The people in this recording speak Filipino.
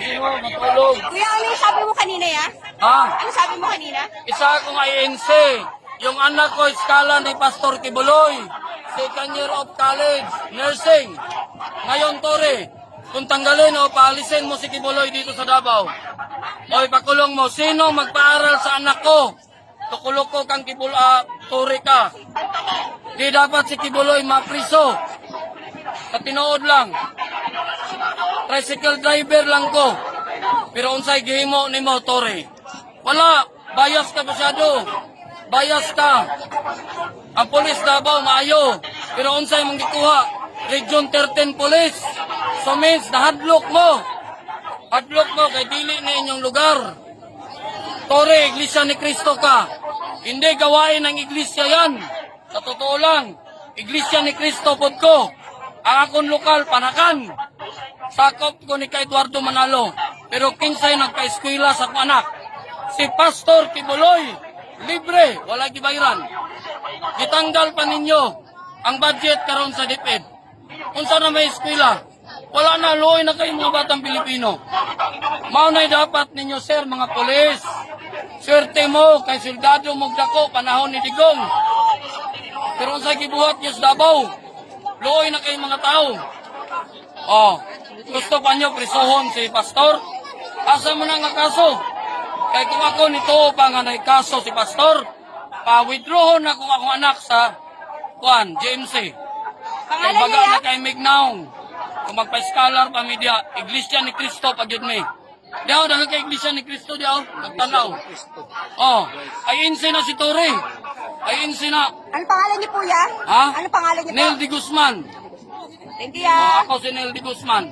sino, matulog. Kuya, ano yung sabi mo kanina ya? Ha? Ano sabi mo kanina? Isa akong INC. Yung anak ko, iskala ni Pastor Kibuloy. Second year of college, nursing. Ngayon, Tore, kung tanggalin o paalisin mo si Kibuloy dito sa Davao, o ipakulong mo, sino magpaaral sa anak ko? Tukulok ko kang Tore ka. Di dapat si Kibuloy mapriso. Sa tinood lang. Tricycle driver lang ko. Pero unsay gihimo nimo, Tore? Wala. Bias ka masyado. Bias ka. Ang polis Davao maayo. Pero unsay mong gikuha? Region 13 police. So means nahadlok mo. Hadlok mo kay dili na inyong lugar. Tore, Iglesia ni Cristo ka. Hindi gawain ng iglesia yan. Sa totoo lang, Iglesia ni Cristo pod ko. Ang akong lokal, Panakan. Sakop ko ni kay Eduardo Manalo. Pero kinsay nagka-eskwela sa akong anak. Si Pastor Kibuloy, libre, wala gibayran. Gitanggal pa ninyo ang budget karon sa DepEd. Unsa na may eskwela? Wala na, luoy na kayo mga batang Pilipino. Maunay dapat ninyo, sir, mga polis. Swerte mo, kay soldado mo dako, panahon ni Digong. Pero sa gibuhat niyo sa Davao, luoy na kayo mga tao. Oh, gusto pa nyo prisuhon si Pastor? Asa mo na nga kaso? Kaya kung ako nito pa nga na kaso si Pastor, pa-withdrawon na kung akong anak sa GMC. Kaya baga na kay Mignaong. Kung magpa-scholar pa media, Iglesia ni Cristo pag yun may. Diyaw, dahil kay Iglesia ni Cristo diyaw, nagtanaw. Oh, ay insi na si Tore. Ay insi na. Ano pangalan niyo po ya? Ha? Ano pangalan niyo po? Nel de Guzman. Thank you ya. Ako si Nel de Guzman.